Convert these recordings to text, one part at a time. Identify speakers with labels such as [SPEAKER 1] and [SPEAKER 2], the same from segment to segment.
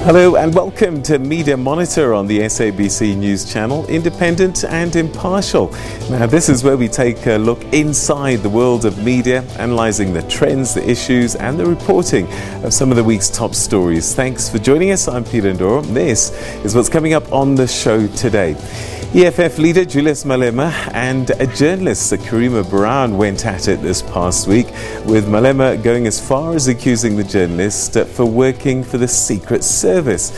[SPEAKER 1] Hello and welcome to Media Monitor on the SABC News Channel, independent and impartial. Now this is where we take a look inside the world of media, analysing the trends, the issues and the reporting of some of the week's top stories. Thanks for joining us. I'm Peter Ndoro. This is what's coming up on the show today. EFF leader Julius Malema and a journalist Karima Brown went at it this past week, with Malema going as far as accusing the journalist for working for the Secret Service.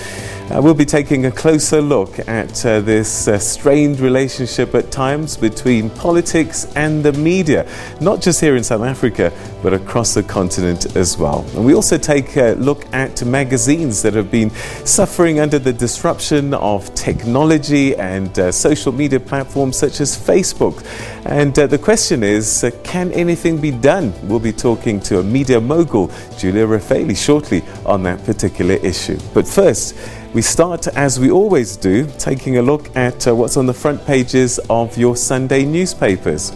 [SPEAKER 1] We'll be taking a closer look at this strained relationship at times between politics and the media, not just here in South Africa, but across the continent as well. And we also take a look at magazines that have been suffering under the disruption of technology and social media platforms such as Facebook. And the question is, can anything be done? We'll be talking to a media mogul, Julia Raffaeli, shortly on that particular issue. But first, we start, as we always do, taking a look at what's on the front pages of your Sunday newspapers.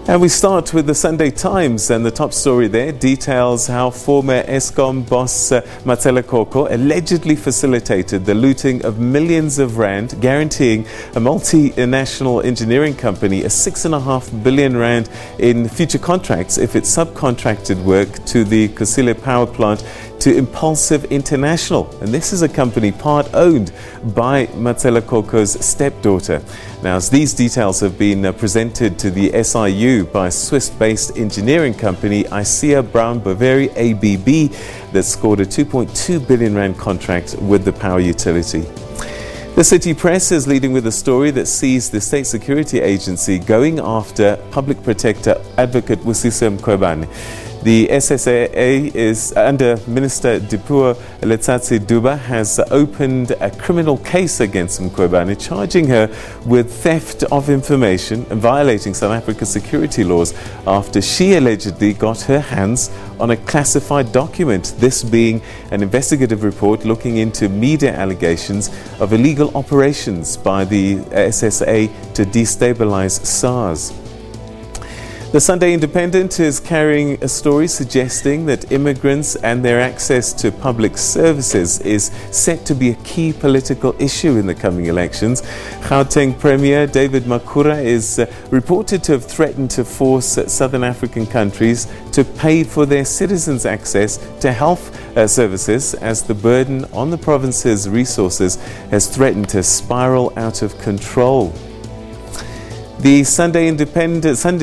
[SPEAKER 1] And we start with the Sunday Times, and the top story there details how former Eskom boss Matselekoko allegedly facilitated the looting of millions of rand, guaranteeing a multinational engineering company a 6.5 billion rand in future contracts if it subcontracted work to the Kusile power plant to Impulsive International. And this is a company part-owned by Matselekoko's stepdaughter. Now, as these details have been presented to the SIU by Swiss-based engineering company ICEA Brown Boveri ABB that scored a 2.2 billion rand contract with the power utility. The City Press is leading with a story that sees the State Security Agency going after Public Protector Advocate Busisiwe Mkhwebane. The SSA is under Minister Dipuo Letsatsi Duba has opened a criminal case against Mkhwebane, charging her with theft of information and violating South Africa's security laws after she allegedly got her hands on a classified document, this being an investigative report looking into media allegations of illegal operations by the SSA to destabilize SARS. The Sunday Independent is carrying a story suggesting that immigrants and their access to public services is set to be a key political issue in the coming elections. Gauteng Premier David Makhura is reported to have threatened to force Southern African countries to pay for their citizens' access to health services, as the burden on the province's resources has threatened to spiral out of control. The Sunday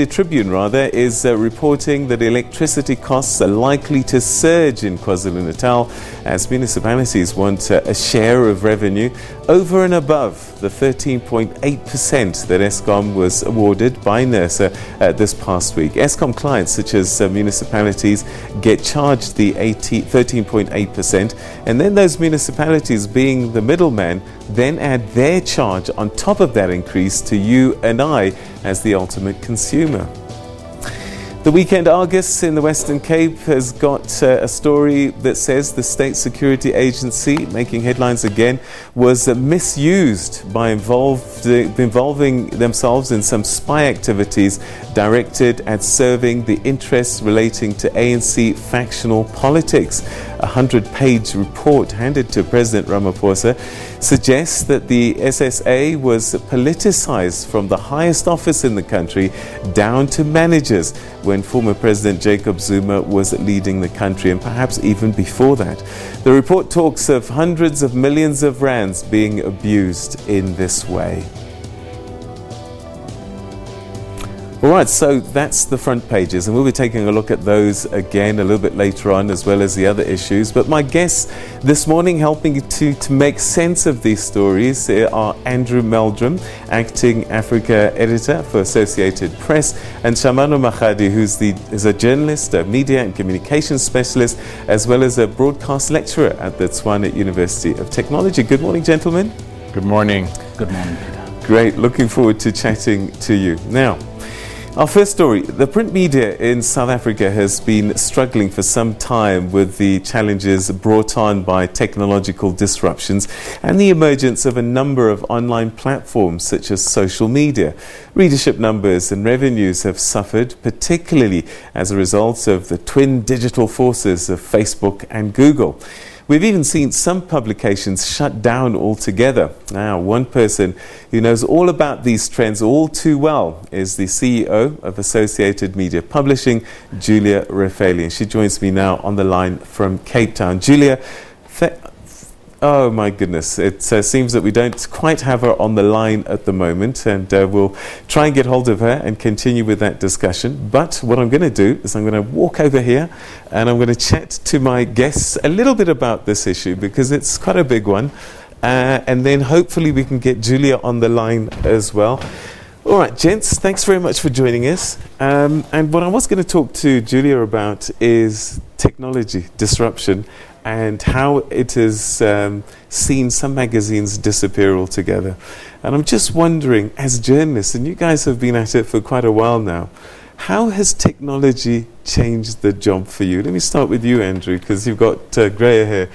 [SPEAKER 1] Tribune is reporting that electricity costs are likely to surge in KwaZulu-Natal as municipalities want a share of revenue over and above the 13.8% that Eskom was awarded by NERSA this past week. Eskom clients such as municipalities get charged the 13.8%, and then those municipalities, being the middleman, then add their charge on top of that increase to you and I as the ultimate consumer. The Weekend Argus in the Western Cape has got a story that says the State Security Agency, making headlines again, was misused by involving themselves in some spy activities directed at serving the interests relating to ANC factional politics. A 100-page report handed to President Ramaphosa suggests that the SSA was politicized from the highest office in the country down to managers when former President Jacob Zuma was leading the country, and perhaps even before that. The report talks of hundreds of millions of rands being abused in this way. Alright, so that's the front pages, and we'll be taking a look at those again a little bit later on, as well as the other issues. But my guests this morning helping to make sense of these stories are Andrew Meldrum, Acting Africa Editor for Associated Press, and Shamano Mahadi, who's a journalist, a media and communications specialist, as well as a broadcast lecturer at the Tshwane University of Technology. Good morning, gentlemen.
[SPEAKER 2] Good morning.
[SPEAKER 3] Good morning, Peter.
[SPEAKER 1] Great, looking forward to chatting to you. Now, our first story, the print media in South Africa has been struggling for some time with the challenges brought on by technological disruptions and the emergence of a number of online platforms such as social media. Readership numbers and revenues have suffered, particularly as a result of the twin digital forces of Facebook and Google. We've even seen some publications shut down altogether. Now, one person who knows all about these trends all too well is the CEO of Associated Media Publishing, Julia Raffaeli. And she joins me now on the line from Cape Town. Julia, oh my goodness, it seems that we don't quite have her on the line at the moment, and we'll try and get hold of her and continue with that discussion. But what I'm going to do is I'm going to walk over here and I'm going to chat to my guests a little bit about this issue, because it's quite a big one, and then hopefully we can get Julia on the line as well. All right, gents, thanks very much for joining us. And what I was going to talk to Julia about is technology disruption and how it has seen some magazines disappear altogether. And I'm just wondering, as journalists, and you guys have been at it for quite a while now, how has technology changed the job for you? Let me start with you, Andrew, because you've got grey hair.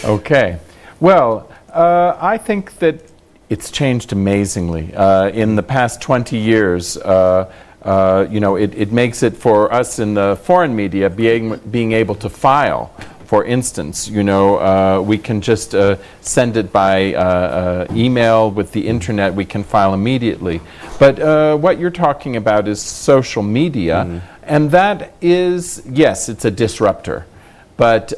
[SPEAKER 2] Okay. Well, I think that it's changed amazingly. In the past 20 years, you know, it makes it for us in the foreign media being able to file. For instance, you know, we can just send it by email with the internet. We can file immediately. But what you're talking about is social media, and that is, yes, it's a disruptor, but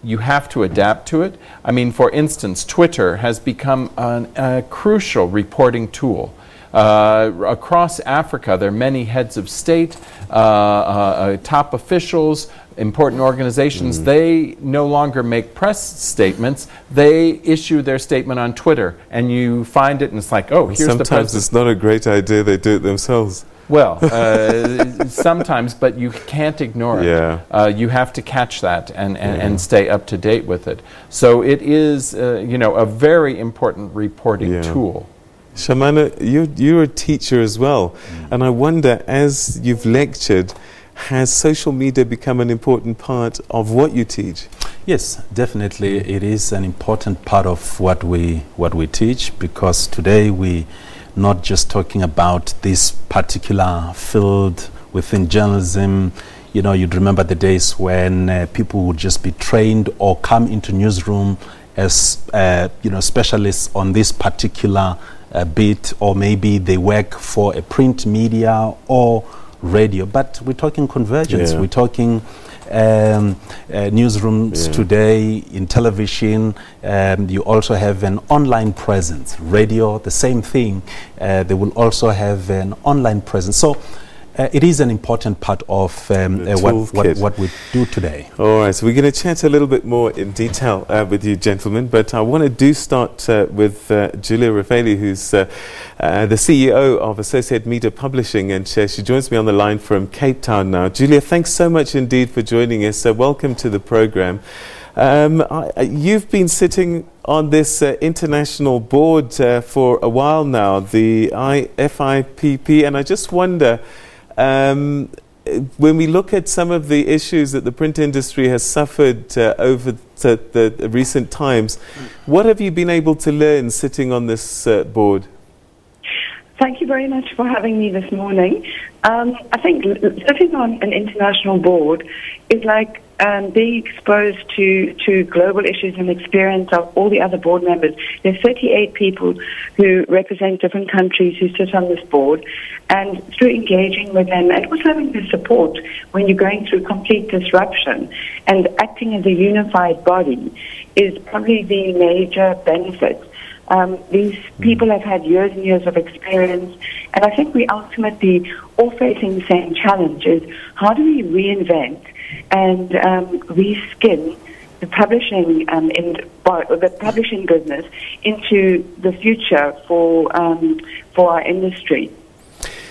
[SPEAKER 2] you have to adapt to it. I mean, for instance, Twitter has become a crucial reporting tool. Across Africa, there are many heads of state, top officials, important organizations. They no longer make press statements. They issue their statement on Twitter, and you find it, and it's like, oh, here's the president.
[SPEAKER 1] Sometimes it's not a great idea. They do it themselves.
[SPEAKER 2] Well, sometimes, but you can't ignore it.
[SPEAKER 1] Yeah.
[SPEAKER 2] You have to catch that and stay up to date with it. So it is, you know, a very important reporting tool.
[SPEAKER 1] Shamana, you're a teacher as well, and I wonder, as you've lectured, has social media become an important part of what you teach?
[SPEAKER 3] Yes, definitely it is an important part of what we teach, because today we not just talking about this particular field within journalism. You know, you'd remember the days when people would just be trained or come into newsroom as you know, specialists on this particular bit, or maybe they work for a print media or radio. But we're talking convergence. We're talking newsrooms today in television. You also have an online presence. Radio, the same thing. They will also have an online presence. So it is an important part of what we do today.
[SPEAKER 1] All right, so we're going to chat a little bit more in detail with you, gentlemen, but I want to start with Julia Raffaeli, who's the CEO of Associated Media Publishing, and she joins me on the line from Cape Town now. Julia, thanks so much indeed for joining us. Welcome to the program. You've been sitting on this international board for a while now, the FIPP, and I just wonder, when we look at some of the issues that the print industry has suffered over the recent times, what have you been able to learn sitting on this board?
[SPEAKER 4] Thank you very much for having me this morning. I think sitting on an international board is like being exposed to global issues and experience of all the other board members. There's 38 people who represent different countries who sit on this board, and through engaging with them and also having the support when you're going through complete disruption and acting as a unified body is probably the major benefit. These people have had years and years of experience, and I think we ultimately all facing the same challenge: is how do we reinvent and reskin the publishing the publishing business into the future for our industry.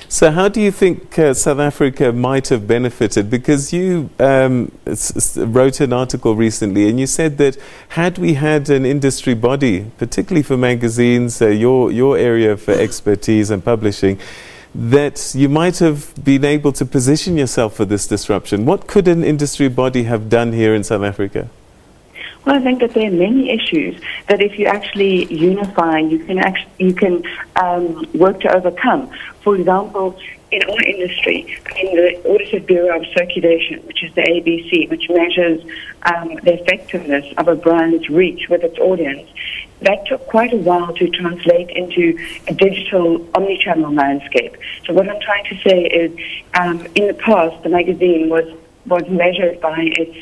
[SPEAKER 1] So how do you think South Africa might have benefited? Because you wrote an article recently and you said that had we had an industry body, particularly for magazines, your area of expertise and publishing, that you might have been able to position yourself for this disruption. What could an industry body have done here in South Africa?
[SPEAKER 4] Well, I think that there are many issues that if you actually unify, you can work to overcome. For example, in our industry, in the Audited Bureau of Circulation, which is the ABC, which measures the effectiveness of a brand's reach with its audience, that took quite a while to translate into a digital omni-channel landscape. So what I'm trying to say is, in the past, the magazine was measured by its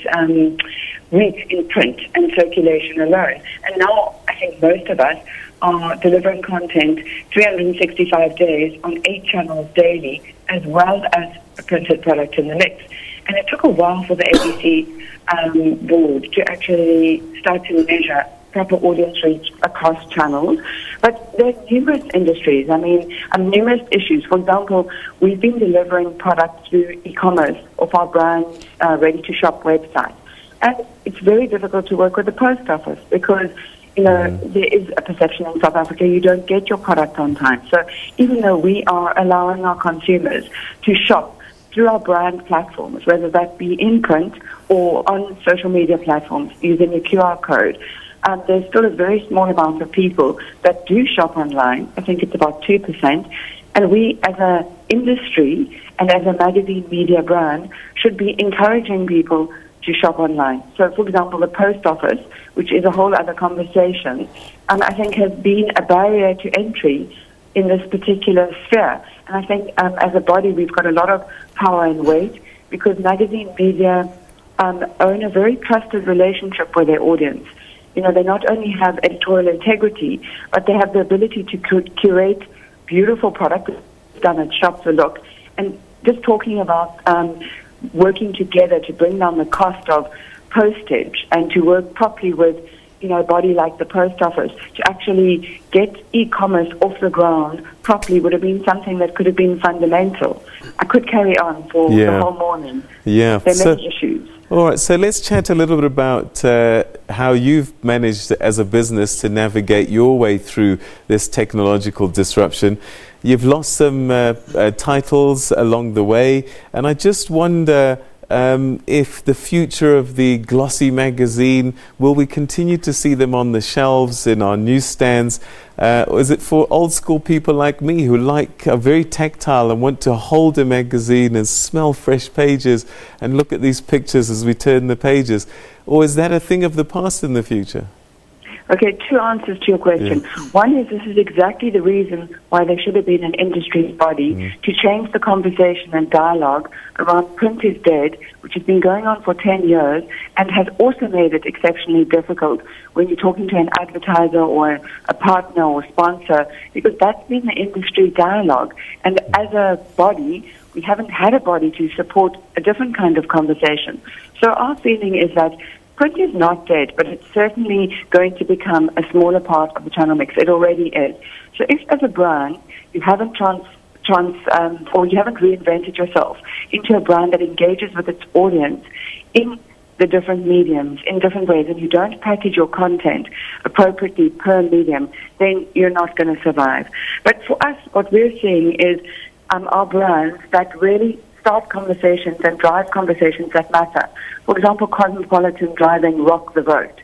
[SPEAKER 4] reach in print and circulation alone. And now I think most of us are delivering content 365 days on 8 channels daily, as well as a printed product in the mix. And it took a while for the ABC board to actually start to measure proper audience reach across channels. But there are numerous industries, numerous issues. For example, we've been delivering products through e-commerce of our brand's ready-to-shop website. And it's very difficult to work with the post office because, there is a perception in South Africa you don't get your product on time. So even though we are allowing our consumers to shop through our brand platforms, whether that be in print or on social media platforms using a QR code, there's still a very small amount of people that do shop online. I think it's about 2%. And we, as an industry and as a magazine media brand, should be encouraging people to shop online. So, for example, the post office, which is a whole other conversation, I think has been a barrier to entry in this particular sphere. And I think as a body, we've got a lot of power and weight because magazine media own a very trusted relationship with their audience. They not only have editorial integrity, but they have the ability to curate beautiful products done at Shop the Look. And just talking about working together to bring down the cost of postage and to work properly with, a body like the post office to actually get e-commerce off the ground properly would have been something that could have been fundamental. I could carry on for the whole morning.
[SPEAKER 1] Yeah.
[SPEAKER 4] There are many issues.
[SPEAKER 1] All right, so let's chat a little bit about how you've managed as a business to navigate your way through this technological disruption. You've lost some titles along the way, and I just wonder if the future of the glossy magazine, will we continue to see them on the shelves in our newsstands? Or is it for old school people like me who are very tactile and want to hold a magazine and smell fresh pages and look at these pictures as we turn the pages? Or is that a thing of the past in the future?
[SPEAKER 4] Okay, 2 answers to your question.
[SPEAKER 1] Yeah.
[SPEAKER 4] One is this is exactly the reason why there should have been an industry body to change the conversation and dialogue around print is dead, which has been going on for 10 years and has also made it exceptionally difficult when you're talking to an advertiser or a partner or sponsor, because that's been the industry dialogue. And as a body, we haven't had a body to support a different kind of conversation. So our feeling is that print is not dead, but it's certainly going to become a smaller part of the channel mix. It already is. So if, as a brand, you haven't or you haven't reinvented yourself into a brand that engages with its audience in the different mediums, in different ways, and you don't package your content appropriately per medium, then you're not going to survive. But for us, what we're seeing is our brands that really start conversations and drive conversations that matter. For example, Cosmopolitan driving Rock the Vote.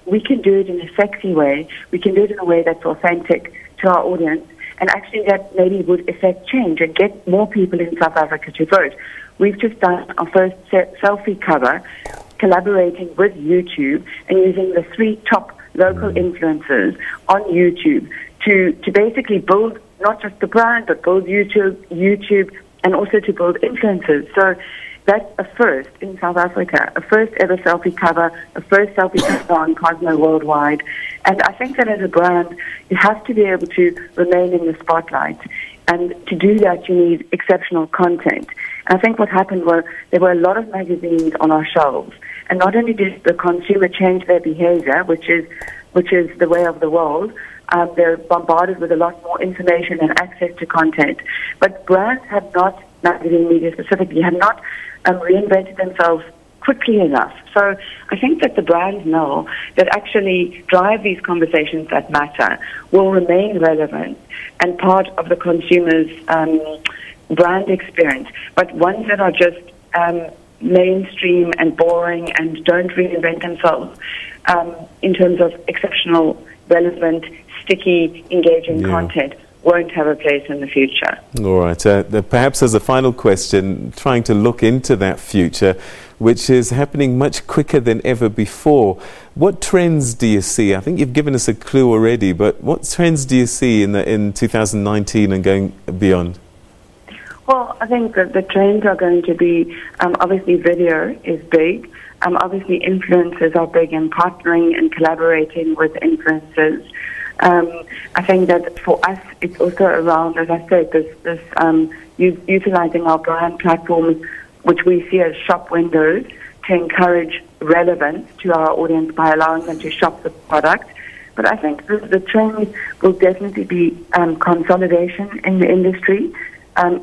[SPEAKER 4] We can do it in a sexy way. We can do it in a way that's authentic to our audience, and actually that maybe would affect change and get more people in South Africa to vote. We've just done our first selfie cover, collaborating with YouTube and using the 3 top local influencers on YouTube to basically build not just the brand, but build YouTube, and also to build influencers. So that's a first in South Africa, a first ever selfie cover, a first selfie cover on Cosmo worldwide. And I think that as a brand, you have to be able to remain in the spotlight. And to do that, you need exceptional content. And I think what happened was there were a lot of magazines on our shelves. And not only did the consumer change their behavior, which is the way of the world, they're bombarded with a lot more information and access to content. But brands have not, magazine media specifically, have not reinvented themselves quickly enough. So I think that the brands know that actually drive these conversations that matter will remain relevant and part of the consumer's brand experience. But ones that are just mainstream and boring and don't reinvent themselves, in terms of exceptional, relevant, sticky, engaging content won't have a place in the future.
[SPEAKER 1] All right. Perhaps as a final question, trying to look into that future, which is happening much quicker than ever before. What trends do you see? I think you've given us a clue already, but what trends do you see in 2019 and going beyond?
[SPEAKER 4] Well, I think that the trends are going to be, obviously video is big. Obviously influencers are big, and partnering and collaborating with influencers. I think that for us, it's also around, as I said, this utilizing our brand platforms, which we see as shop windows, to encourage relevance to our audience by allowing them to shop the product. But I think the trend will definitely be consolidation in the industry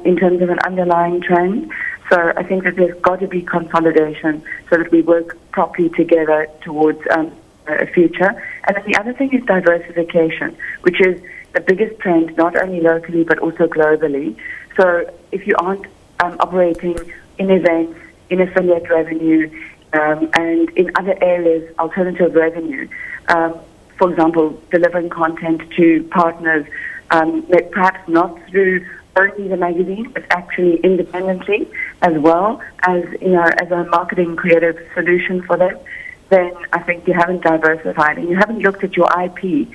[SPEAKER 4] in terms of an underlying trend. So I think that there's got to be consolidation so that we work properly together towards a future. And then the other thing is diversification, which is the biggest trend, not only locally but also globally. So if you aren't operating in events, in affiliate revenue, and in other areas, alternative revenue, for example, delivering content to partners, perhaps not through only the magazine, but actually independently, as well as, as a marketing creative solution for them, then I think you haven't diversified and you haven't looked at your IP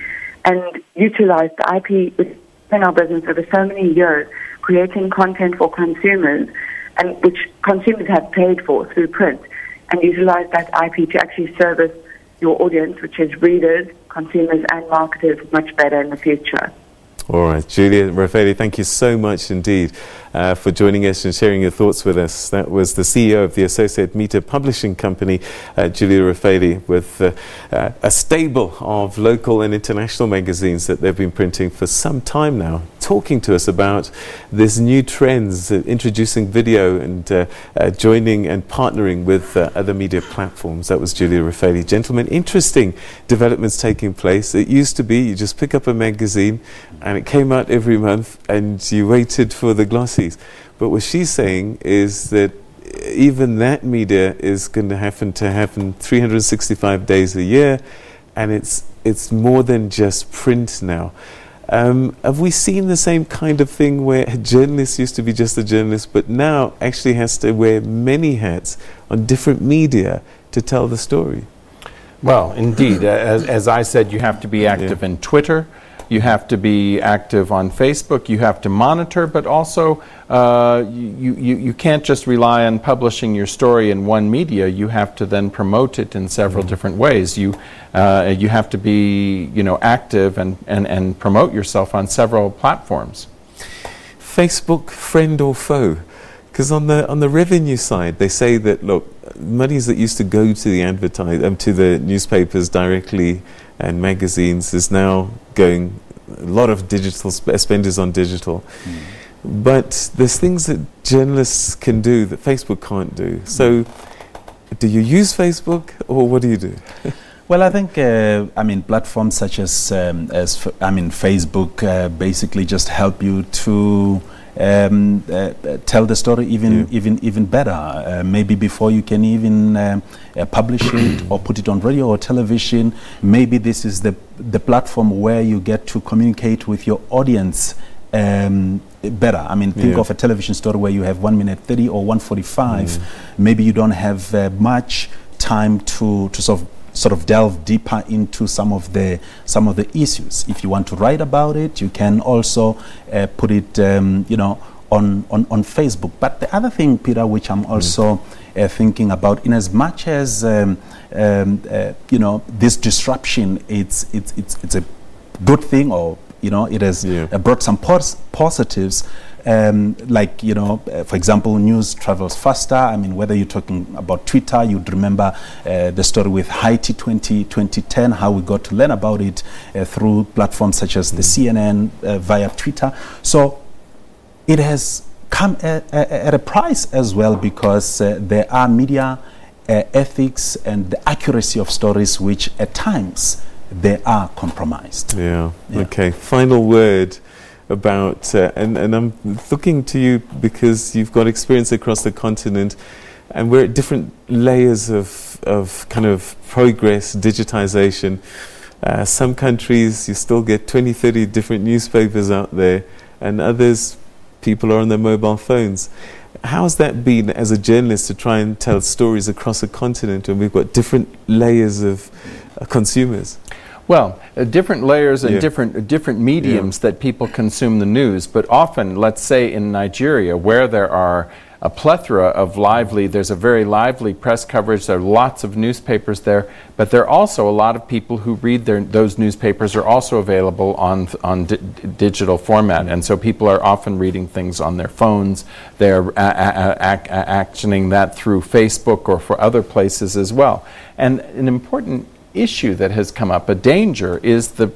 [SPEAKER 4] and utilized the IP within our business over so many years, creating content for consumers, and which consumers have paid for through print, and utilize that IP to actually service your audience, which is readers, consumers, and marketers, much better in the future.
[SPEAKER 1] All right, Julia Raffaeli, thank you so much indeed for joining us and sharing your thoughts with us. That was the CEO of the Associate Media Publishing Company, Julia Raffaeli, with a stable of local and international magazines that they've been printing for some time now, talking to us about this new trends, introducing video and joining and partnering with other media platforms. That was Julia Raffaeli. Gentlemen, interesting developments taking place. It used to be you just pick up a magazine and it came out every month and you waited for the glossies. But what she's saying is that even that media is going to happen 365 days a year, and it's more than just print now. Have we seen the same kind of thing where a journalist used to be just a journalist, but now actually has to wear many hats on different media to tell the story?
[SPEAKER 2] Well, indeed. As I said, you have to be active in Twitter. You have to be active on Facebook. You have to monitor, but also you can't just rely on publishing your story in one media. You have to then promote it in several different ways. You have to be active and promote yourself on several platforms.
[SPEAKER 1] Facebook, friend or foe? Because on the revenue side, they say that, look, monies that used to go to the to the newspapers directly and magazines is now going, a lot of digital spenders on digital. But there's things that journalists can do that Facebook can't do. So do you use Facebook, or what do you do?
[SPEAKER 3] Well, I think platforms such as Facebook basically just help you to tell the story even better. Maybe before you can even publish it or put it on radio or television, maybe this is the platform where you get to communicate with your audience better. I mean, think of a television story where you have 1 minute 30 or 1:45. Maybe you don't have much time to sort of delve deeper into some of the issues. If you want to write about it, you can also put it on Facebook. But the other thing, Peter, which I'm also thinking about, in as much as this disruption, it's a good thing, or it has brought some positives. For example, news travels faster. I mean, whether you're talking about Twitter, you'd remember the story with Haiti 2010, how we got to learn about it through platforms such as the CNN via Twitter. So it has come at a price as well, because there are media ethics and the accuracy of stories which at times they are compromised.
[SPEAKER 1] Okay, final word about, and I'm looking to you because you've got experience across the continent. and we're at different layers of kind of progress, digitization. Some countries you still get 20, 30 different newspapers out there, and others, people are on their mobile phones. How's that been as a journalist to try and tell stories across a continent when we've got different layers of consumers?
[SPEAKER 2] Well, different layers and different mediums that people consume the news, but often, let's say in Nigeria, where there are a plethora of there's a very lively press coverage, there are lots of newspapers there, but there are also a lot of people who read those newspapers are also available on digital format, and so people are often reading things on their phones, they're actioning that through Facebook or for other places as well. And an important issue that has come up, a danger, is the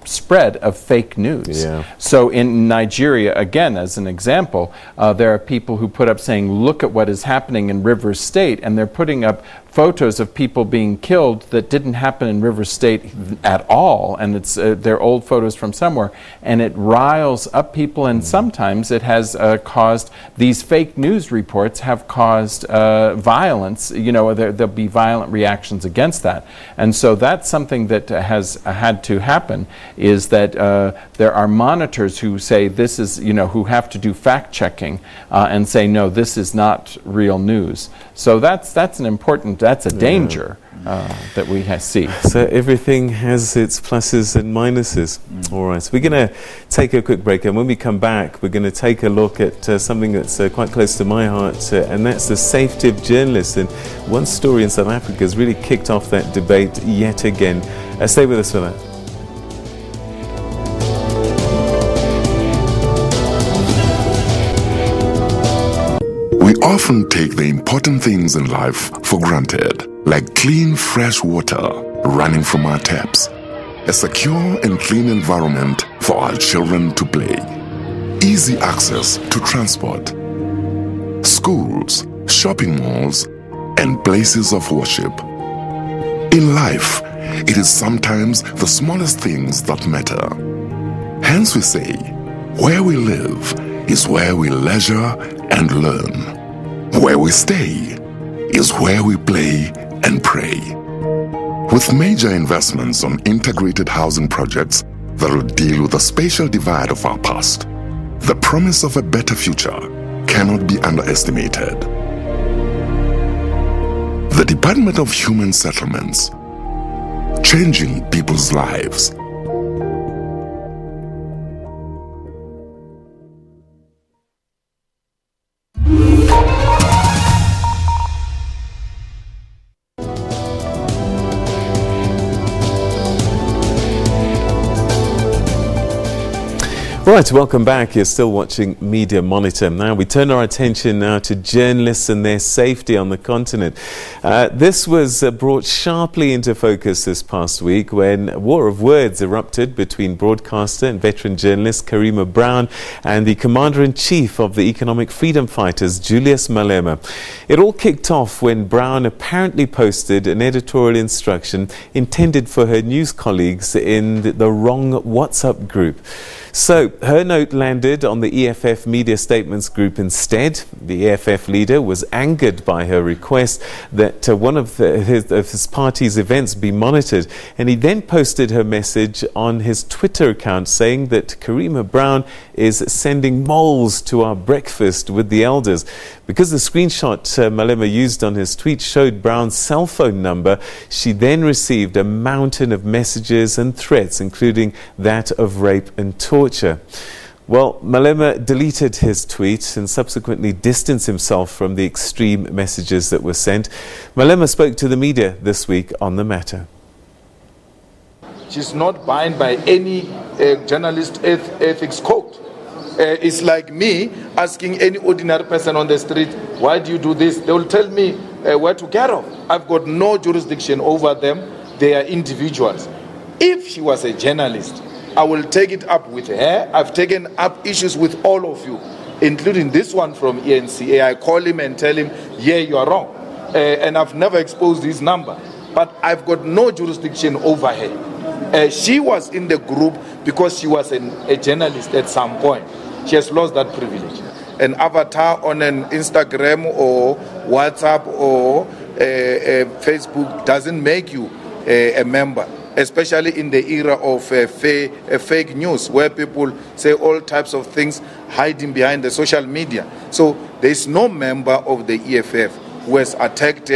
[SPEAKER 2] spread of fake news. So in Nigeria, again, as an example, there are people who put up saying, look at what is happening in Rivers State, and they're putting up photos of people being killed that didn't happen in Rivers State at all, and it's they're old photos from somewhere, and it riles up people, and sometimes it has caused, these fake news reports have caused violence. You know, there'll be violent reactions against that, and so that's something that has had to happen, is that there are monitors who say this is, you know, who have to do fact checking and say, no, this is not real news. So that's an important, that's a danger that we see.
[SPEAKER 1] So everything has its pluses and minuses. All right, so we're going to take a quick break, and when we come back, we're going to take a look at something that's quite close to my heart, and that's the safety of journalists. And one story in South Africa has really kicked off that debate yet again. Stay with us for that.
[SPEAKER 5] We often take the important things in life for granted, like clean, fresh water running from our taps, a secure and clean environment for our children to play, easy access to transport, schools, shopping malls, and places of worship. In life, it is sometimes the smallest things that matter. Hence we say, where we live is where we leisure and learn. Where we stay is where we play and pray. With major investments on integrated housing projects that will deal with the spatial divide of our past, the promise of a better future cannot be underestimated. The Department of Human Settlements, changing people's lives.
[SPEAKER 1] Right, welcome back. You're still watching Media Monitor. Now we turn our attention now to journalists and their safety on the continent. This was brought sharply into focus this past week when a war of words erupted between broadcaster and veteran journalist Karima Brown and the Commander-in-Chief of the Economic Freedom Fighters, Julius Malema. It all kicked off when Brown apparently posted an editorial instruction intended for her news colleagues in the wrong WhatsApp group. So her note landed on the EFF Media Statements group instead. The EFF leader was angered by her request that one of his party's events be monitored, and he then posted her message on his Twitter account saying that Karima Brown is sending moles to our breakfast with the elders. Because the screenshot Malema used on his tweet showed Brown's cell phone number, she then received a mountain of messages and threats, including that of rape and torture. Well, Malema deleted his tweet and subsequently distanced himself from the extreme messages that were sent. Malema spoke to the media this week on the matter.
[SPEAKER 6] She's not bound by any journalist ethics code. It's like me asking any ordinary person on the street, why do you do this? They will tell me where to get off. I've got no jurisdiction over them. They are individuals. If she was a journalist, I will take it up with her. I've taken up issues with all of you, including this one from ENCA. I call him and tell him, yeah, you are wrong. And I've never exposed his number. But I've got no jurisdiction over her. She was in the group because she was a journalist at some point. She has lost that privilege. an avatar on an Instagram or WhatsApp or Facebook doesn't make you a member, especially in the era of fake news, where people say all types of things hiding behind the social media. So there is no member of the EFF who has attacked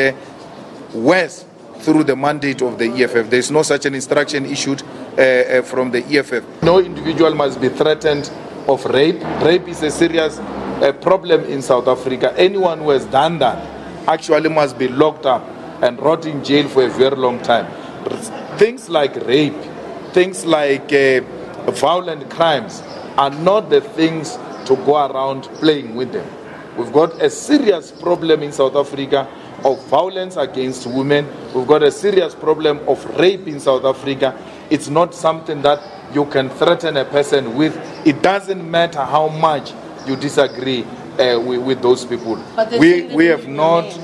[SPEAKER 6] West through the mandate of the EFF. There is no such an instruction issued from the EFF. No individual must be threatened of rape. Rape is a serious problem in South Africa. Anyone who has done that actually must be locked up and rot in jail for a very long time. Things like rape, things like violent crimes are not the things to go around playing with them. We've got a serious problem in South Africa of violence against women. We've got a serious problem of rape in South Africa. It's not something that you can threaten a person with. It doesn't matter how much you disagree with those people. We have not,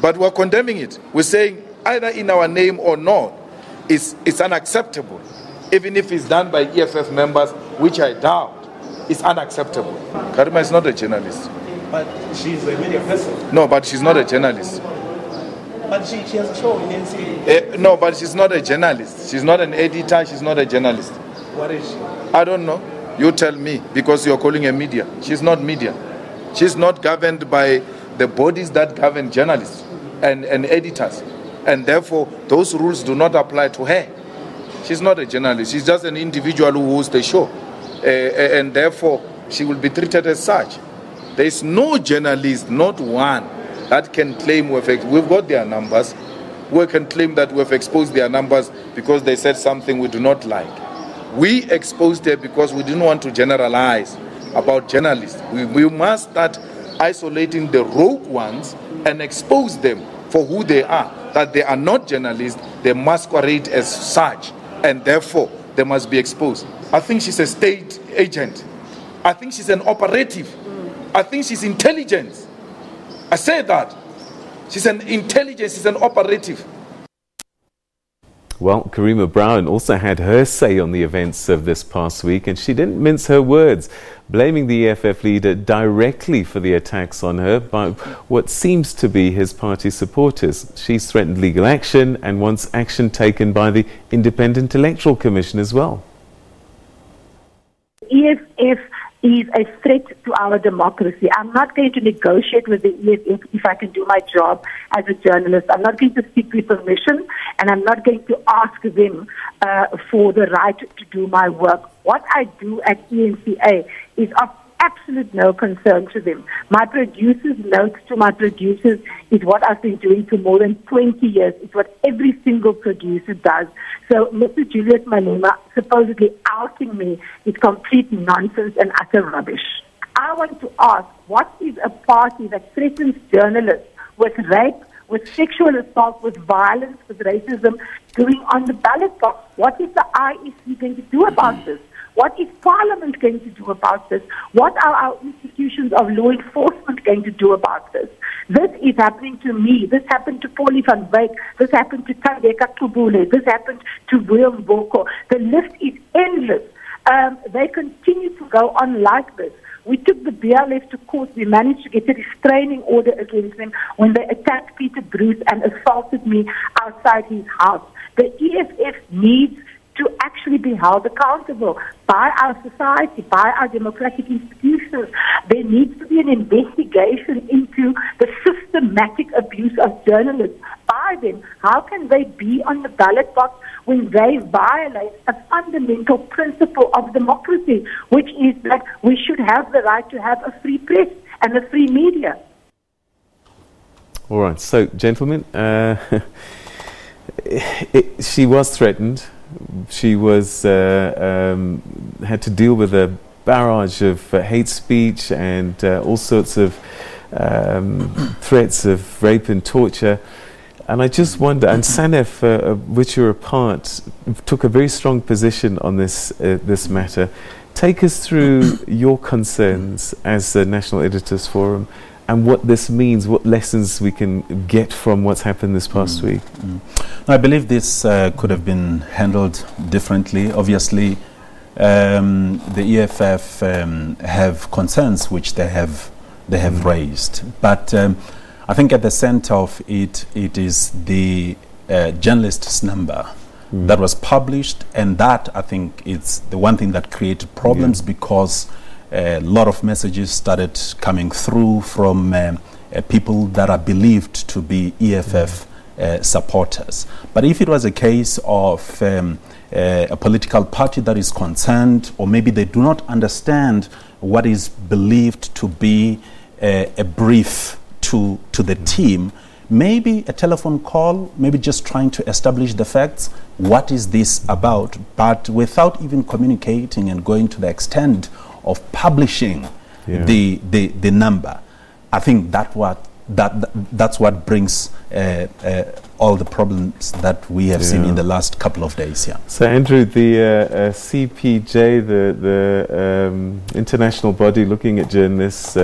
[SPEAKER 6] but we're condemning it. We're saying either in our name or not, it's unacceptable. Even if it's done by EFF members, which I doubt, it's unacceptable. Karima is not a journalist.
[SPEAKER 7] But she's a media person.
[SPEAKER 6] No, but she's not a journalist.
[SPEAKER 7] But she has a show in NC.
[SPEAKER 6] No, but she's not a journalist. She's not an editor. She's not a journalist.
[SPEAKER 7] What is she?
[SPEAKER 6] I don't know. You tell me, because you're calling her media. She's not media. She's not governed by the bodies that govern journalists and editors. And therefore, those rules do not apply to her. She's not a journalist. She's just an individual who hosts the show. And therefore, she will be treated as such. There is no journalist, not one, that can claim we've got their numbers. We can claim that we've exposed their numbers because they said something we do not like. We exposed them because we didn't want to generalize about journalists. We must start isolating the rogue ones and expose them for who they are, that they are not journalists, they masquerade as such, and therefore they must be exposed. I think she's a state agent. I think she's an operative. I think she's intelligence. I say that. She's an intelligence, she's an operative.
[SPEAKER 1] Well, Karima Brown also had her say on the events of this past week, and she didn't mince her words, blaming the EFF leader directly for the attacks on her by what seems to be his party supporters. She's threatened legal action and wants action taken by the Independent Electoral Commission as well.
[SPEAKER 8] EFF is a threat to our democracy. I'm not going to negotiate with the EFF if I can do my job as a journalist. I'm not going to seek their permission, and I'm not going to ask them for the right to do my work. What I do at ENCA is of absolute no concern to them. My producer's notes to my producers is what I've been doing for more than 20 years. It's what every single producer does. So Mr. Julius Malema supposedly outing me is complete nonsense and utter rubbish. I want to ask, what is a party that threatens journalists with rape, with sexual assault, with violence, with racism going on the ballot box? What is the IEC going to do about this? What is Parliament going to do about this? What are our institutions of law enforcement going to do about this? This is happening to me. This happened to Paulie van Wyk. This happened to Tandeka Kubule. This happened to William Boko. The list is endless. They continue to go on like this. We took the BLF to court. We managed to get a restraining order against them when they attacked Peter Bruce and assaulted me outside his house. The EFF needs to actually be held accountable by our society, by our democratic institutions. There needs to be an investigation into the systematic abuse of journalists by them. How can they be on the ballot box when they violate a fundamental principle of democracy, which is that we should have the right to have a free press and a free media?
[SPEAKER 1] All right, so gentlemen, she was threatened. She was had to deal with a barrage of hate speech and all sorts of threats of rape and torture. And I just wonder, and SANEF, which you're a part, took a very strong position on this matter. Take us through your concerns as the National Editors Forum and what this means, what lessons we can get from what's happened this past week.
[SPEAKER 3] I believe this could have been handled differently. Obviously, the EFF have concerns which they have raised, but I think at the center of it is the journalists' number that was published, and that I think is the one thing that created problems because a lot of messages started coming through from people that are believed to be EFF supporters. But if it was a case of a political party that is concerned, or maybe they do not understand what is believed to be a brief to the team, maybe a telephone call, maybe just trying to establish the facts, what is this about, but without even communicating and going to the extent of publishing the number. I think that's what brings all the problems that we have seen in the last couple of days.
[SPEAKER 1] So Andrew, the CPJ, the international body looking at journalists,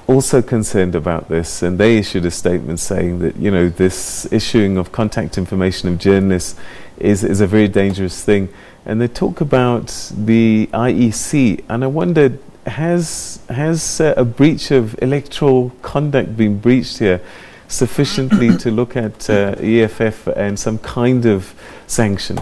[SPEAKER 1] also concerned about this, and they issued a statement saying that, you know, this issuing of contact information of journalists is a very dangerous thing. And they talk about the IEC, and I wondered, has a breach of electoral conduct been breached here sufficiently to look at EFF and some kind of sanction?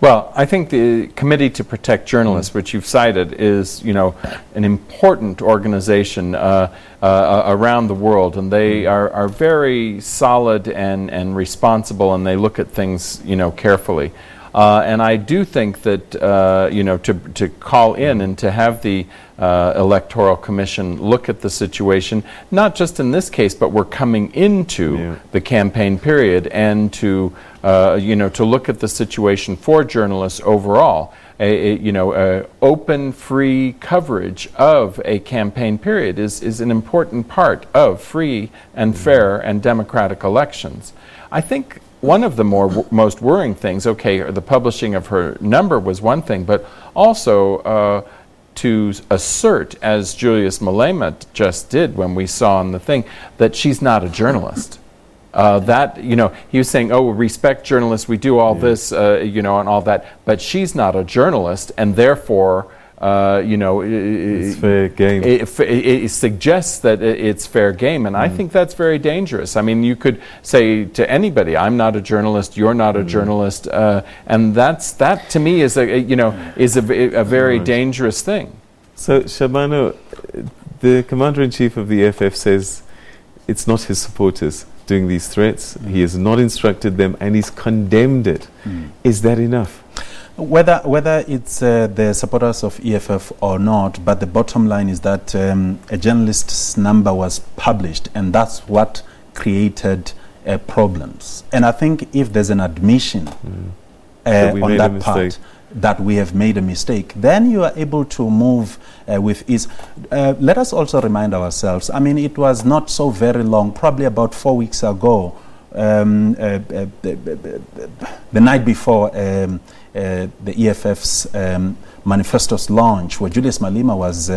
[SPEAKER 2] Well, I think the Committee to Protect Journalists, which you've cited, is, you know, an important organization around the world, and they are very solid and responsible, and they look at things, you know, carefully. And I do think that, you know, to call in and to have the Electoral Commission look at the situation, not just in this case, but we're coming into the campaign period, and to, you know, to look at the situation for journalists overall. You know, open, free coverage of a campaign period is an important part of free and fair and democratic elections. I think one of the most worrying things, okay, the publishing of her number was one thing, but also to assert, as Julius Malema just did when we saw on the thing, that she's not a journalist. That, you know, he was saying, oh, respect journalists, we do all this, you know, and all that, but she's not a journalist, and therefore, you know,
[SPEAKER 1] it's fair game.
[SPEAKER 2] It suggests that it's fair game, and I think that's very dangerous. I mean, you could say to anybody, I'm not a journalist, you're not a journalist, and that to me is a, you know, is a very dangerous thing.
[SPEAKER 1] So, Shabano, the Commander-in-Chief of the EFF says it's not his supporters doing these threats. He has not instructed them, and he's condemned it. Is that enough?
[SPEAKER 3] Whether it's the supporters of EFF or not, but the bottom line is that a journalist's number was published, and that's what created problems. And I think if there's an admission on that part that we have made a mistake, then you are able to move with ease. Let us also remind ourselves, I mean, it was not so very long, probably about 4 weeks ago, the night before the EFF's manifesto's launch, where Julius Malema was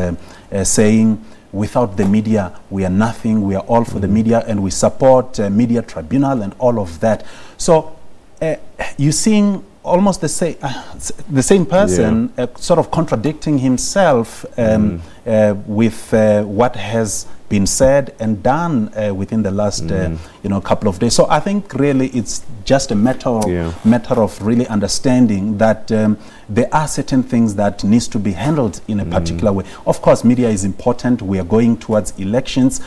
[SPEAKER 3] saying, without the media, we are nothing, we are all for the media, and we support media tribunal and all of that. So you're seeing almost the same person sort of contradicting himself with what has been said and done within the last you know, couple of days. So I think really it's just a matter of really understanding that there are certain things that needs to be handled in a particular way. Of course, media is important. We are going towards elections.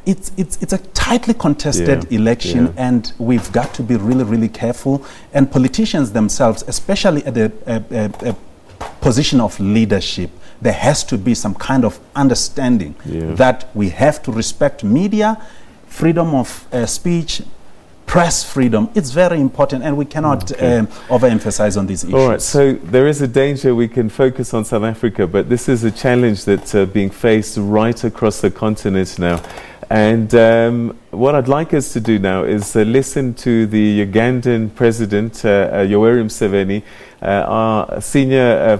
[SPEAKER 3] It's a tightly contested election, and we've got to be really, really careful. And politicians themselves, especially at the position of leadership, there has to be some kind of understanding that we have to respect media, freedom of speech, press freedom. It's very important, and we cannot overemphasize on these issues.
[SPEAKER 1] All right, so there is a danger we can focus on South Africa, but this is a challenge that's being faced right across the continent now. And what I'd like us to do now is listen to the Ugandan President, Yoweri Museveni. Our senior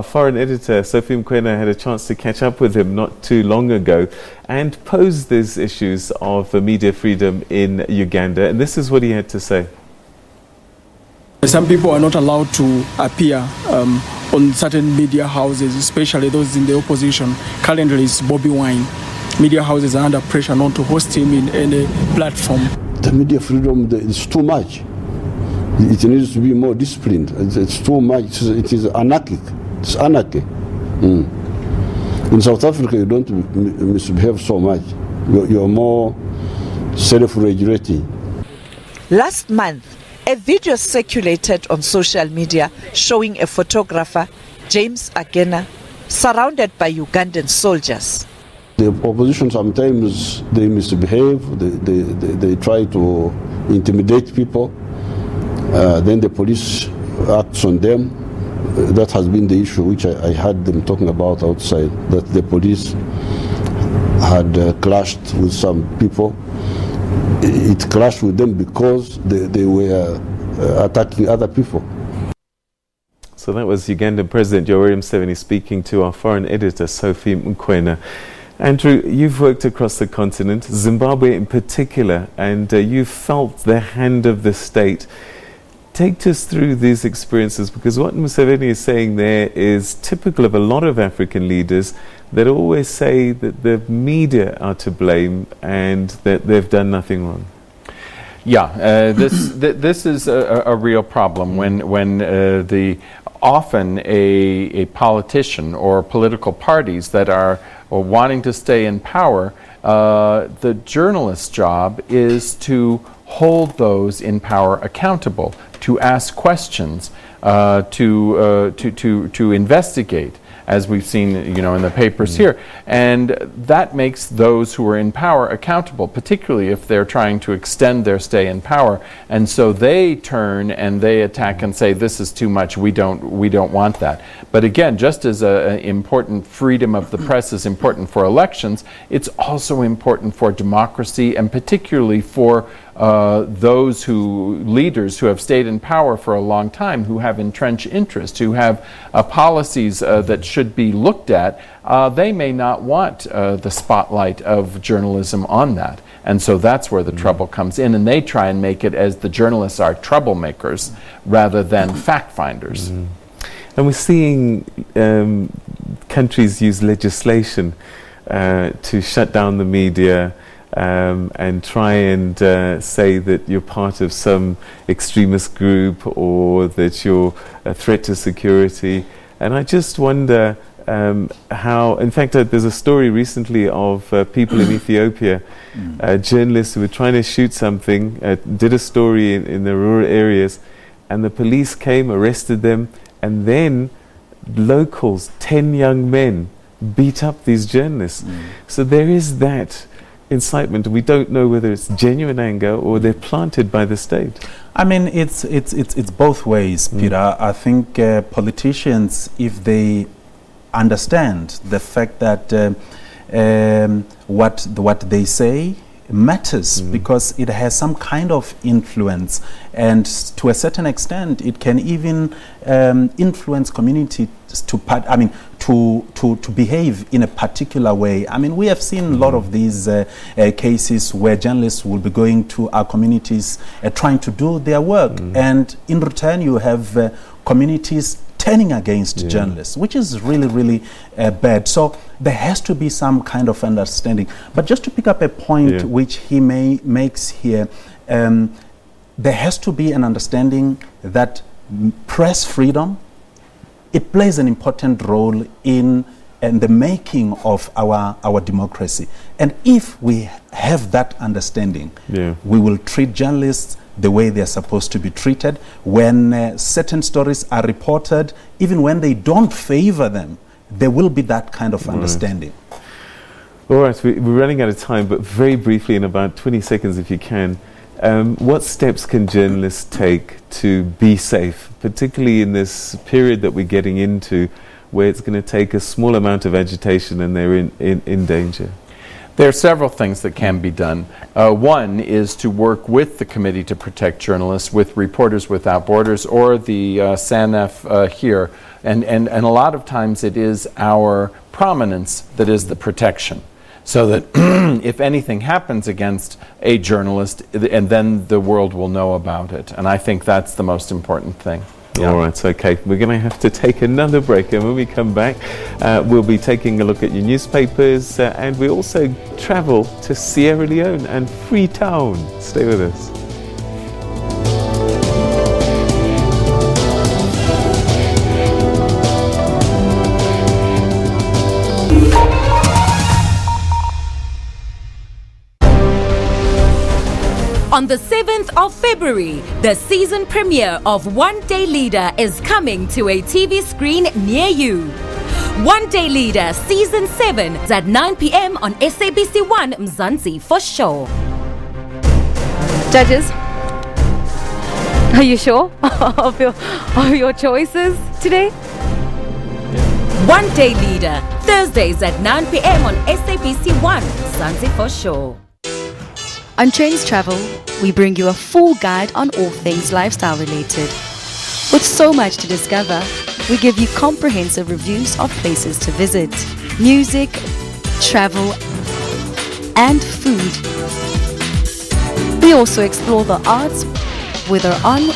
[SPEAKER 1] foreign editor, Sophie Mkwena, had a chance to catch up with him not too long ago and pose these issues of media freedom in Uganda. And this is what he had to say.
[SPEAKER 9] Some people are not allowed to appear on certain media houses, especially those in the opposition. Currently, it's Bobby Wine. Media houses are under pressure not to host him in any platform.
[SPEAKER 10] The media freedom is too much. It needs to be more disciplined. It's too much. It is anarchic. It's anarchy. In South Africa, you don't misbehave so much. You're more self-regulating.
[SPEAKER 11] Last month, a video circulated on social media showing a photographer, James Agena, surrounded by Ugandan soldiers.
[SPEAKER 10] The opposition sometimes they misbehave, they try to intimidate people, then the police acts on them. That has been the issue which I heard them talking about outside, that the police had clashed with some people. It clashed with them because they were attacking other people.
[SPEAKER 1] So that was Ugandan President Yoweri Museveni speaking to our foreign editor, Sophie Mkwena. Andrew, you've worked across the continent, Zimbabwe in particular, and you've felt the hand of the state. Take us through these experiences, because what Museveni is saying there is typical of a lot of African leaders that always say that the media are to blame and that they've done nothing wrong.
[SPEAKER 2] Yeah, this is a real problem when often a politician or political parties that are wanting to stay in power, the journalist's job is to hold those in power accountable, to ask questions, to investigate, as we've seen, in the papers here. And that makes those who are in power accountable, particularly if they're trying to extend their stay in power. And so they turn and they attack and say, this is too much, we don't want that. But again, just as important freedom of the press is important for elections, it's also important for democracy, and particularly for leaders who have stayed in power for a long time, who have entrenched interests, who have policies that should be looked at. They may not want the spotlight of journalism on that. And so that's where the trouble comes in, and they try and make it as the journalists are troublemakers rather than fact finders.
[SPEAKER 1] And we're seeing countries use legislation to shut down the media, and try and say that you're part of some extremist group or that you're a threat to security. And I just wonder how, in fact, there's a story recently of people in Ethiopia, journalists who were trying to shoot something, did a story in the rural areas, and the police came, arrested them, and then locals, 10 young men, beat up these journalists. So there is that incitement. We don't know whether it's genuine anger or they're planted by the state.
[SPEAKER 3] I mean, it's both ways, Peter. I think politicians, if they understand the fact that what they say matters, because it has some kind of influence, and to a certain extent it can even influence communities to behave in a particular way. I mean, we have seen a lot of these cases where journalists will be going to our communities trying to do their work, and in return you have communities turning against journalists, which is really, really bad. So there has to be some kind of understanding. But just to pick up a point which he makes here, there has to be an understanding that press freedom, it plays an important role in the making of our democracy. And if we have that understanding, we will treat journalists the way they're supposed to be treated. When certain stories are reported, even when they don't favor them, there will be that kind of understanding.
[SPEAKER 1] All right, we're running out of time, but very briefly, in about 20 seconds if you can, what steps can journalists take to be safe, particularly in this period that we're getting into, where it's going to take a small amount of agitation and they're in danger?
[SPEAKER 2] There are several things that can be done. One is to work with the Committee to Protect Journalists, with Reporters Without Borders, or the SANEF here. And a lot of times it is our prominence that is the protection. so that if anything happens against a journalist, and then the world will know about it. And I think that's the most important thing. Yeah.
[SPEAKER 1] All right, okay. We're going to have to take another break, and when we come back, we'll be taking a look at your newspapers, and we also travel to Sierra Leone and Freetown. Stay with us.
[SPEAKER 12] On the 7th of February, the season premiere of One Day Leader is coming to a TV screen near you. One Day Leader Season 7 is at 9 p.m. on SABC 1 Mzansi for sure.
[SPEAKER 13] Judges, are you sure of your choices today?
[SPEAKER 12] One Day Leader, Thursdays at 9 p.m. on SABC 1 Mzansi for sure.
[SPEAKER 13] On Trends Travel, we bring you a full guide on all things lifestyle related. With so much to discover, we give you comprehensive reviews of places to visit, music, travel, and food. We also explore the arts, whether on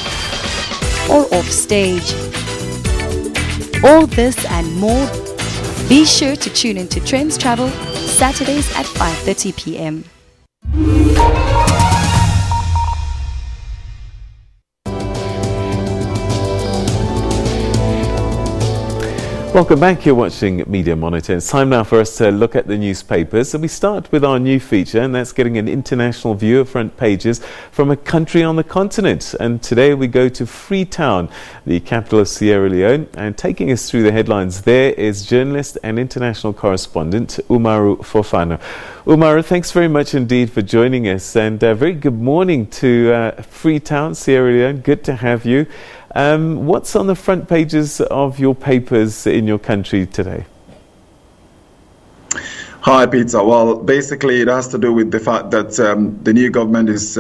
[SPEAKER 13] or off stage. All this and more, be sure to tune into Trends Travel, Saturdays at 5:30 p.m.
[SPEAKER 1] Welcome back. You're watching Media Monitor. It's time now for us to look at the newspapers. And we start with our new feature, and that's getting an international view of front pages from a country on the continent. And today we go to Freetown, the capital of Sierra Leone. And taking us through the headlines there is journalist and international correspondent Umaru Fofana. Umaru, thanks very much indeed for joining us. And very good morning to Freetown, Sierra Leone. Good to have you. What's on the front pages of your papers in your country today?
[SPEAKER 14] Hi, Peter. Well, basically, it has to do with the fact that the new government is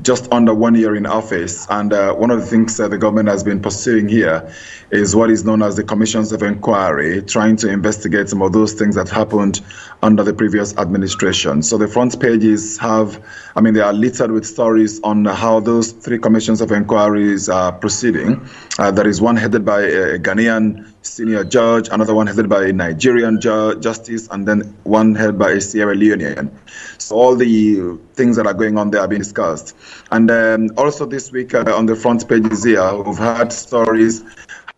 [SPEAKER 14] just under 1 year in office. And one of the things the government has been pursuing here is what is known as the commissions of inquiry, trying to investigate some of those things that happened under the previous administration. So the front pages have, they are littered with stories on how those three commissions of inquiries are proceeding. There is one headed by a Ghanaian senior judge, another one headed by a Nigerian justice, and then one headed by a Sierra Leonean. So all the things that are going on there are being discussed. And also this week on the front pages here, we've had stories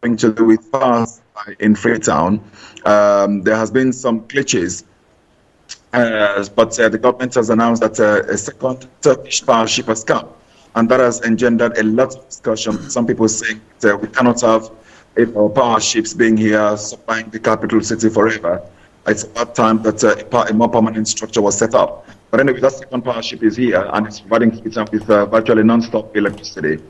[SPEAKER 14] having to do with fires in Freetown. There has been some glitches, but the government has announced that a second Turkish power ship has come, and that has engendered a lot of discussion. Some people saying that we cannot have power ships being here supplying the capital city forever. It's about time that a more permanent structure was set up. But anyway, that second power ship is here, and it's providing Freetown with virtually non-stop electricity.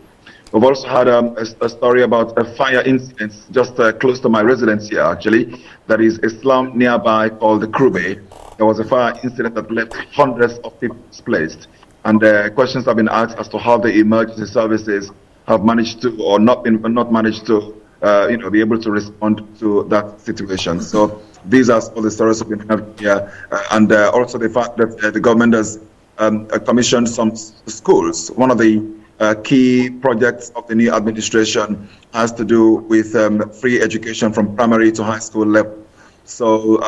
[SPEAKER 14] We've also had a story about a fire incident just close to my residence here, actually. There is a slum nearby called the Krube. There was a fire incident that left hundreds of people displaced. And questions have been asked as to how the emergency services have managed to, or not managed to, be able to respond to that situation. So these are all the stories we've been having here. And also the fact that the government has commissioned some schools. One of the key projects of the new administration has to do with free education from primary to high school level. So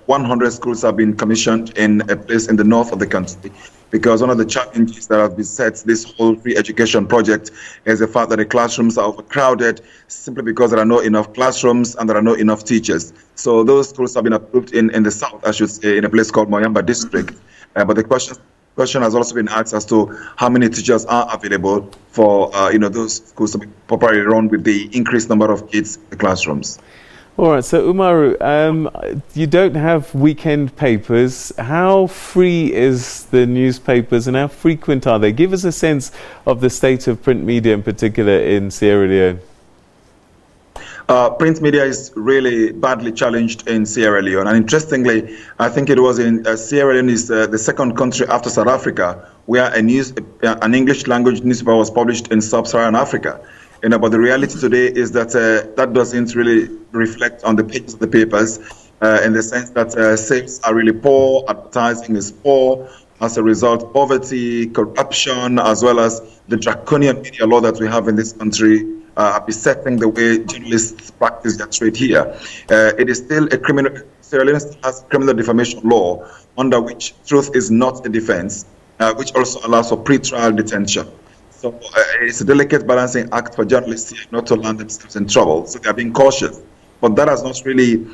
[SPEAKER 14] 100 schools have been commissioned in a place in the north of the country, because one of the challenges that have beset this whole free education project is the fact that the classrooms are overcrowded simply because there are not enough classrooms and there are not enough teachers. So those schools have been approved in the south, I should say, in a place called Moyamba district. But the question has also been asked as to how many teachers are available for those schools to be properly run with the increased number of kids in the classrooms.
[SPEAKER 1] All right, so Umaru, you don't have weekend papers. How free is the newspapers and how frequent are they? Give us a sense of the state of print media in particular in Sierra Leone.
[SPEAKER 14] Print media is really badly challenged in Sierra Leone. And interestingly, I think it was in Sierra Leone is the second country after South Africa where an English language newspaper was published in sub-Saharan Africa. But the reality today is that that doesn't really reflect on the pages of the papers, in the sense that sales are really poor, advertising is poor. As a result, poverty, corruption, as well as the draconian media law that we have in this country are besetting the way journalists practice their trade here. It is still a criminal, Sierra Leone still has criminal defamation law under which truth is not a defense, which also allows for pre-trial detention. So it's a delicate balancing act for journalists here not to land themselves in trouble. So they are being cautious. But that has not really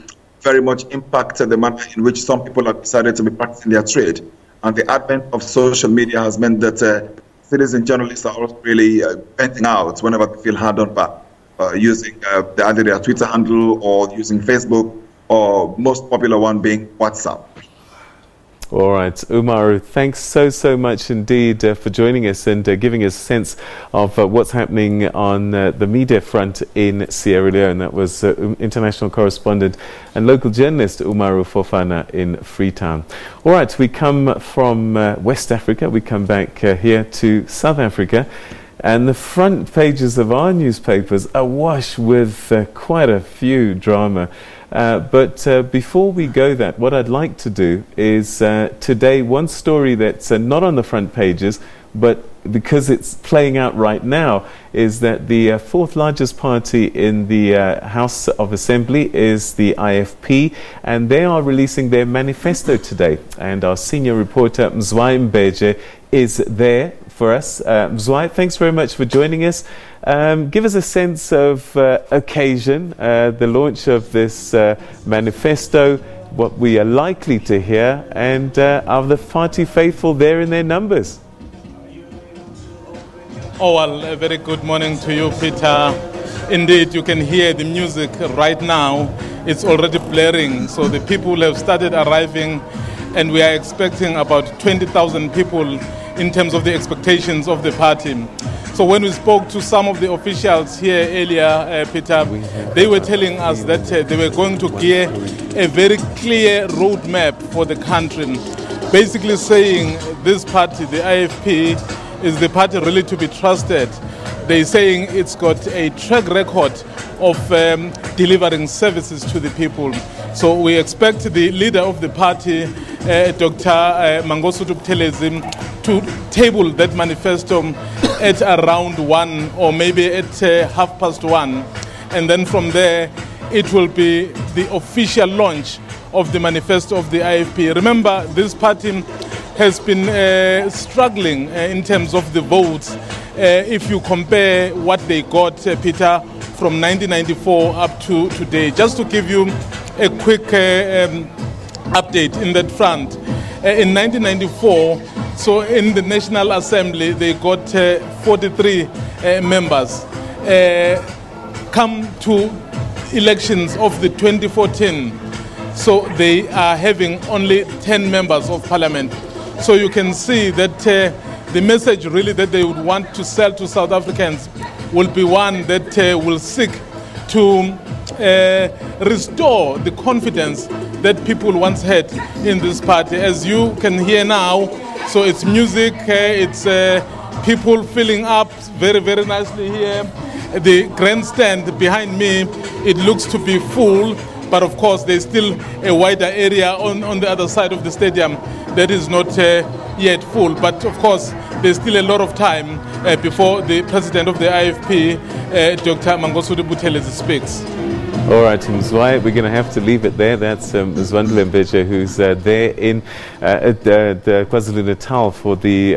[SPEAKER 14] very much impacted the manner in which some people have decided to be practicing their trade. And the advent of social media has meant that citizen journalists are also really venting out whenever they feel hard on back, using either their Twitter handle or using Facebook, or most popular one being WhatsApp.
[SPEAKER 1] All right, Umaru, thanks so much indeed for joining us and giving us a sense of what's happening on the media front in Sierra Leone. That was international correspondent and local journalist Umaru Fofana in Freetown. All right, we come from West Africa. We come back here to South Africa. And the front pages of our newspapers are awash with quite a few drama. But before we go that, what I'd like to do is today one story that's not on the front pages, but because it's playing out right now, is that the fourth largest party in the House of Assembly is the IFP, and they are releasing their manifesto today. And our senior reporter Mzwai Mbeje is there for us. Mzwai, thanks very much for joining us. Give us a sense of occasion, the launch of this manifesto, what we are likely to hear, and are the party faithful there in their numbers?
[SPEAKER 15] Oh, well, a very good morning to you, Peter. Indeed, you can hear the music right now. It's already blaring, so the people have started arriving, and we are expecting about 20,000 people in terms of the expectations of the party. So when we spoke to some of the officials here earlier, Peter, they were telling us that they were going to gear a very clear roadmap for the country, basically saying this party, the IFP, is the party really to be trusted. They're saying it's got a track record of delivering services to the people. So we expect the leader of the party, Dr. Mangosuthu Buthelezi, to table that manifesto at around 1 or maybe at 1:30. And then from there, it will be the official launch of the manifesto of the IFP. Remember, this party has been struggling in terms of the votes. If you compare what they got, Peter, from 1994 up to today. Just to give you a quick update in that front. In 1994, so in the National Assembly, they got 43 members. Come to elections of the 2014, so they are having only 10 members of parliament. So you can see that the message really that they would want to sell to South Africans will be one that will seek to restore the confidence that people once had in this party. As you can hear now, so it's music, it's people filling up very, very nicely here. The grandstand behind me, it looks to be full, but of course there's still a wider area on the other side of the stadium that is not yet full. But of course, there's still a lot of time before the president of the IFP, Dr. Mangosuthu Buthelezi, speaks.
[SPEAKER 1] All right, Mzwai, we're going to have to leave it there. That's Mzwandile Mbeje, who's there in KwaZulu-Natal for the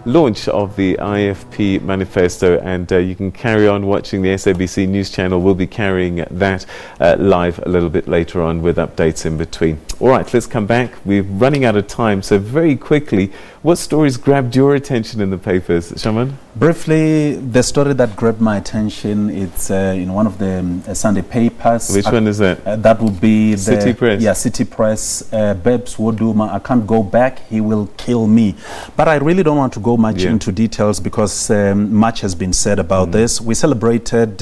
[SPEAKER 1] launch of the IFP manifesto, and you can carry on watching the SABC News channel. We'll be carrying that live a little bit later on with updates in between. All right, let's come back. We're running out of time, so very quickly, what stories grabbed your attention in the papers, Shaman?
[SPEAKER 3] Briefly, the story that grabbed my attention, it's in one of the Sunday papers.
[SPEAKER 1] Which one is that?
[SPEAKER 3] That would be the
[SPEAKER 1] City Press.
[SPEAKER 3] Yeah, City Press. Babes Woduma, I can't go back, he will kill me. But I really don't want to go much into details because much has been said about this. We celebrated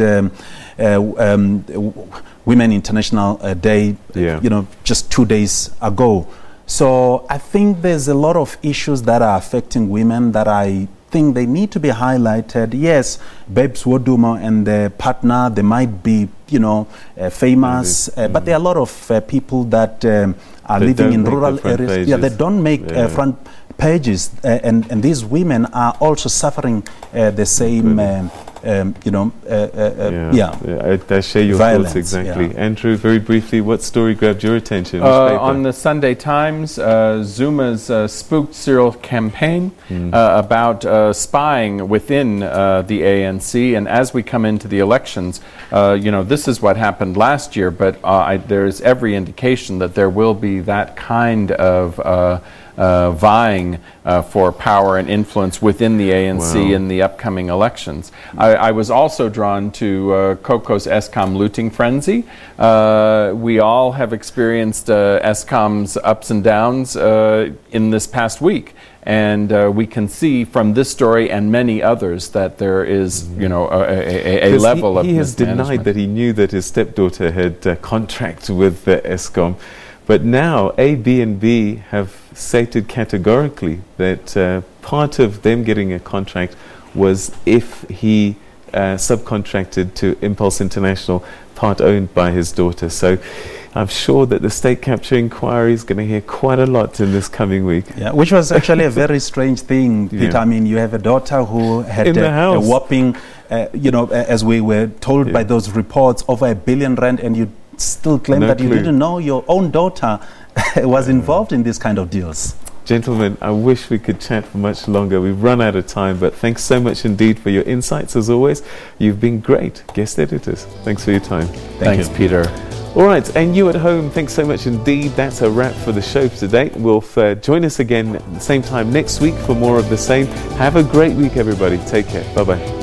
[SPEAKER 3] Women International Day, you know, just 2 days ago. So I think there's a lot of issues that are affecting women that I think they need to be highlighted. Yes, Babes Wodumo and the partner, they might be, you know, famous, but there are a lot of people that are living in rural areas. Yeah, they don't make front pages, and these women are also suffering the same, you know,
[SPEAKER 1] I share your
[SPEAKER 3] violence,
[SPEAKER 1] thoughts exactly. Andrew, very briefly, what story grabbed your attention?
[SPEAKER 2] On the Sunday Times, Zuma's spooked Cyril campaign about spying within the ANC, and as we come into the elections, you know, this is what happened last year, but there's every indication that there will be that kind of vying for power and influence within the ANC in the upcoming elections. I was also drawn to Coco's Eskom looting frenzy. We all have experienced Eskom's ups and downs in this past week. And we can see from this story and many others that there is, you know, a level of
[SPEAKER 1] he has denied that he knew that his stepdaughter had a contract with Eskom. But now A, B and B have stated categorically that part of them getting a contract was if he subcontracted to Impulse International, part owned by his daughter. So I'm sure that the state capture inquiry is going to hear quite a lot in this coming week.
[SPEAKER 3] Yeah, which was actually a very strange thing, Peter. I mean, you have a daughter who had a whopping, you know, as we were told by those reports, over R1 billion, and you still claim that you didn't know your own daughter was involved in these kind of deals.
[SPEAKER 1] Gentlemen, I wish we could chat for much longer. We've run out of time, but thanks so much indeed for your insights as always. You've been great guest editors. Thanks for your time.
[SPEAKER 2] Thanks, Peter.
[SPEAKER 1] All right, and you at home, thanks so much indeed. That's a wrap for the show today. We'll join us again at the same time next week for more of the same. Have a great week, everybody. Take care. Bye-bye.